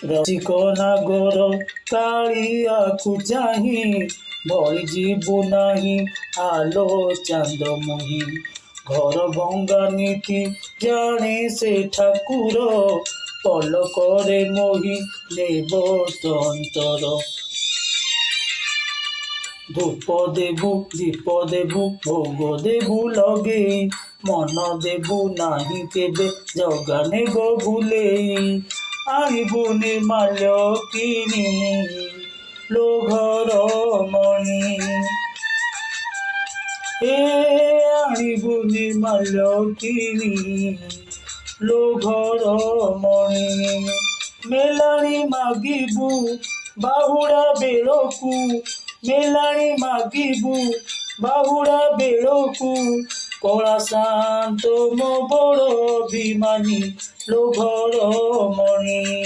रसिक नागर कालिया को चाही भली जीवु नाही आलो चांद मुही घर भंगा नीति जाने से ठाकुर पलकरे मोही नेब तंतर धूप देबु दीप देबु भोग देबु लगे मन देबु नाही केबे जगा नेब भूलेई आनिबु निर्माल्य किनी लो घर मणि आनिबु निर्माल्य किनी लो घर मणि मेलाणी मागिबु बाहुड़ा बेलकु मेलाणी मागिबु बाहुड़ा बेलकु कला शांत मो बड़ अभिमानी लो घर मणि।